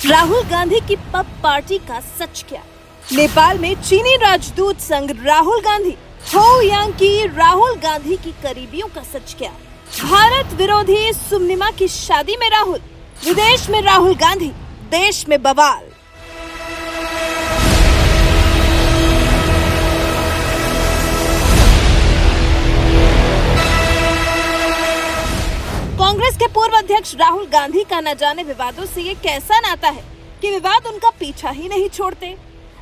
राहुल गांधी की pub party का सच क्या? नेपाल में चीनी राजदूत संग राहुल गांधी, हो यांकी राहुल गांधी की करीबियों का सच क्या? भारत विरोधी सुमनिमा की शादी में राहुल, विदेश में राहुल गांधी, देश में बवाल। कांग्रेस के पूर्व अध्यक्ष राहुल गांधी का न जाने विवादों से ये कैसा नाता है कि विवाद उनका पीछा ही नहीं छोड़ते।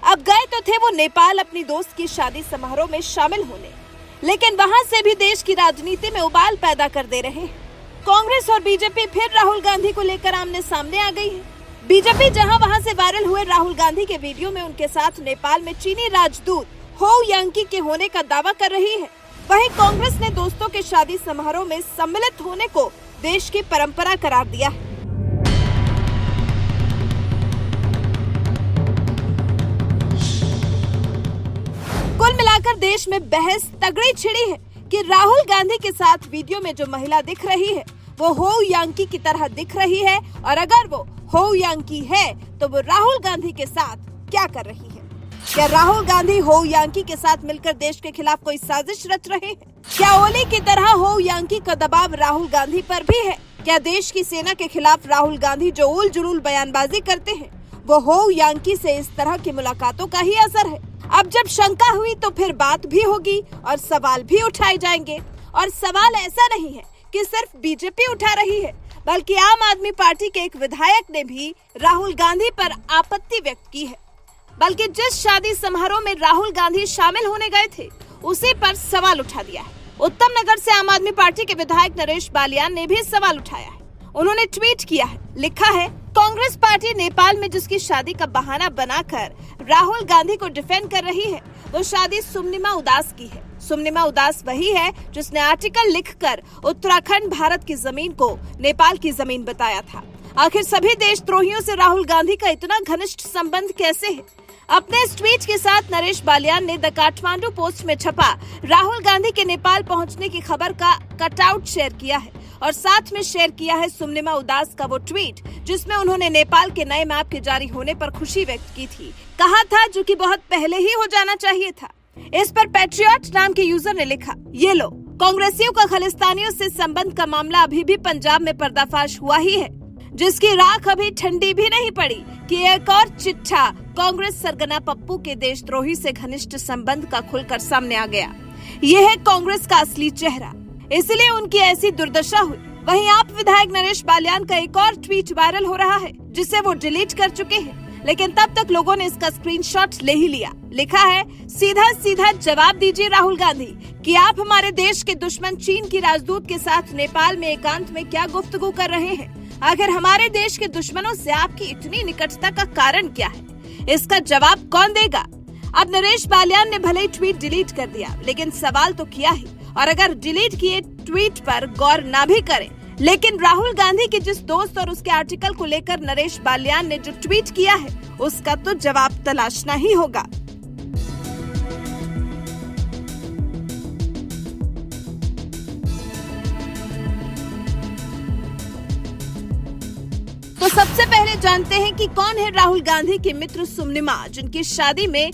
अब गए तो थे वो नेपाल अपनी दोस्त की शादी समारोह में शामिल होने, लेकिन वहां से भी देश की राजनीति में उबाल पैदा कर दे रहे हैं। कांग्रेस और बीजेपी फिर राहुल गांधी को लेकर आमने सामने आ गई है। बीजेपी जहां वहां से वायरल हुए राहुल गांधी के वीडियो में उनके साथ नेपाल में चीनी राजदूत हो यांकी के होने का दावा कर रही है, वहीं कांग्रेस ने दोस्तों के शादी समारोह में सम्मिलित होने को देश की परंपरा करार दिया है। कुल मिलाकर देश में बहस तगड़ी छिड़ी है कि राहुल गांधी के साथ वीडियो में जो महिला दिख रही है वो हो यांकी की तरह दिख रही है, और अगर वो हो यांकी है तो वो राहुल गांधी के साथ क्या कर रही है? क्या राहुल गांधी हो यांकी के साथ मिलकर देश के खिलाफ कोई साजिश रच रहे हैं? क्या ओली की तरह हो यांकी का दबाव राहुल गांधी पर भी है? क्या देश की सेना के खिलाफ राहुल गांधी जो उल जुलूल बयानबाजी करते हैं वो हो यांकी से इस तरह की मुलाकातों का ही असर है? अब जब शंका हुई तो फिर बात भी होगी और सवाल भी उठाए जाएंगे। और सवाल ऐसा नहीं है कि सिर्फ बीजेपी उठा रही है, बल्कि आम आदमी पार्टी के एक विधायक ने भी राहुल गांधी पर आपत्ति व्यक्त की है। बल्कि जिस शादी समारोह में राहुल गांधी शामिल होने गए थे उसी पर सवाल उठा दिया है। उत्तम नगर से आम आदमी पार्टी के विधायक नरेश बालियान ने भी सवाल उठाया है। उन्होंने ट्वीट किया है, लिखा है, कांग्रेस पार्टी नेपाल में जिसकी शादी का बहाना बनाकर राहुल गांधी को डिफेंड कर रही है वो शादी सुमनिमा उदास की है। सुमनिमा उदास वही है जिसने आर्टिकल लिखकर उत्तराखंड भारत की जमीन को नेपाल की जमीन बताया था। आखिर सभी देशद्रोहियों से राहुल गांधी का इतना घनिष्ठ संबंध कैसे है? अपने इस ट्वीट के साथ नरेश बालियान ने द काठमांडू पोस्ट में छपा राहुल गांधी के नेपाल पहुंचने की खबर का कटआउट शेयर किया है और साथ में शेयर किया है सुमनिमा उदास का वो ट्वीट जिसमें उन्होंने नेपाल के नए मैप के जारी होने पर खुशी व्यक्त की थी। कहा था जो कि बहुत पहले ही हो जाना चाहिए था। इस पर पैट्रियट नाम के यूजर ने लिखा, ये लो, कांग्रेसियों का खालिस्तानियों से संबंध का मामला अभी भी पंजाब में पर्दाफाश हुआ ही है, जिसकी राख अभी ठंडी भी नहीं पड़ी कि एक और चिट्ठा कांग्रेस सरगना पप्पू के देशद्रोही से घनिष्ठ संबंध का खुलकर सामने आ गया। यह है कांग्रेस का असली चेहरा, इसलिए उनकी ऐसी दुर्दशा हुई। वहीं आप विधायक नरेश बालियान का एक और ट्वीट वायरल हो रहा है जिसे वो डिलीट कर चुके हैं, लेकिन तब तक लोगों ने इसका स्क्रीनशॉट ले ही लिया। लिखा है, सीधा सीधा जवाब दीजिए राहुल गांधी कि आप हमारे देश के दुश्मन चीन की राजदूत के साथ नेपाल में एकांत में क्या गुफ्तगू कर रहे हैं? आखिर हमारे देश के दुश्मनों से आपकी इतनी निकटता का कारण क्या है? इसका जवाब कौन देगा? अब नरेश बालियान ने भले ही ट्वीट डिलीट कर दिया, लेकिन सवाल तो किया ही, और अगर डिलीट किए ट्वीट पर गौर ना भी करें, लेकिन राहुल गांधी के जिस दोस्त और उसके आर्टिकल को लेकर नरेश बालियान ने जो ट्वीट किया है उसका तो जवाब तलाशना ही होगा। तो सबसे पहले जानते हैं कि कौन है राहुल गांधी के मित्र सुमनिमा, जिनकी शादी में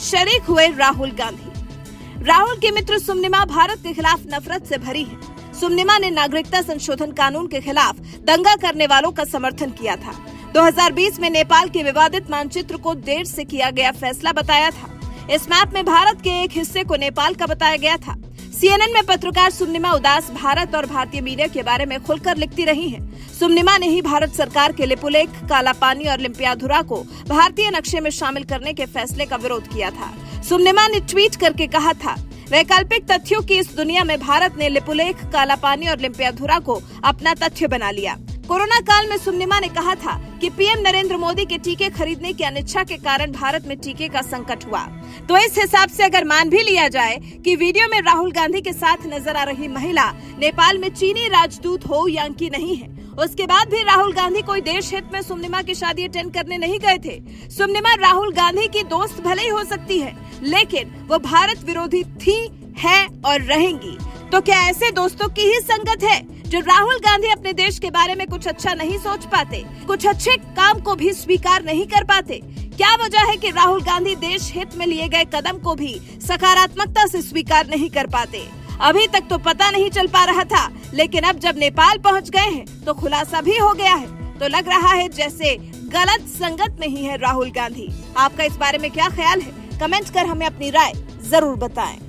शरीक हुए राहुल गांधी। राहुल के मित्र सुमनिमा भारत के खिलाफ नफरत से भरी है। सुमनिमा ने नागरिकता संशोधन कानून के खिलाफ दंगा करने वालों का समर्थन किया था। 2020 में नेपाल के विवादित मानचित्र को देर से किया गया फैसला बताया था। इस मैप में भारत के एक हिस्से को नेपाल का बताया गया था। CNN में पत्रकार सुमनिमा उदास भारत और भारतीय मीडिया के बारे में खुलकर लिखती रही हैं। सुमनिमा ने ही भारत सरकार के लिपुलेख, काला पानी और लिम्पियाधुरा को भारतीय नक्शे में शामिल करने के फैसले का विरोध किया था। सुमनिमा ने ट्वीट करके कहा था, वैकल्पिक तथ्यों की इस दुनिया में भारत ने लिपुलेख, काला पानी और लिम्पियाधुरा को अपना तथ्य बना लिया। कोरोना काल में सुमनिमा ने कहा था कि पीएम नरेंद्र मोदी के टीके खरीदने की अनिच्छा के कारण भारत में टीके का संकट हुआ। तो इस हिसाब से अगर मान भी लिया जाए कि वीडियो में राहुल गांधी के साथ नजर आ रही महिला नेपाल में चीनी राजदूत हो यांकी नहीं है, उसके बाद भी राहुल गांधी कोई देश हित में सुमनिमा की शादी अटेंड करने नहीं गए थे। सुमनिमा राहुल गांधी की दोस्त भले ही हो सकती है, लेकिन वो भारत विरोधी थी, है और रहेंगी। तो क्या ऐसे दोस्तों की ही संगत है जो राहुल गांधी अपने देश के बारे में कुछ अच्छा नहीं सोच पाते, कुछ अच्छे काम को भी स्वीकार नहीं कर पाते? क्या वजह है कि राहुल गांधी देश हित में लिए गए कदम को भी सकारात्मकता से स्वीकार नहीं कर पाते? अभी तक तो पता नहीं चल पा रहा था, लेकिन अब जब नेपाल पहुंच गए हैं तो खुलासा भी हो गया है। तो लग रहा है जैसे गलत संगत में ही है राहुल गांधी। आपका इस बारे में क्या ख्याल है? कमेंट कर हमें अपनी राय जरूर बताएं।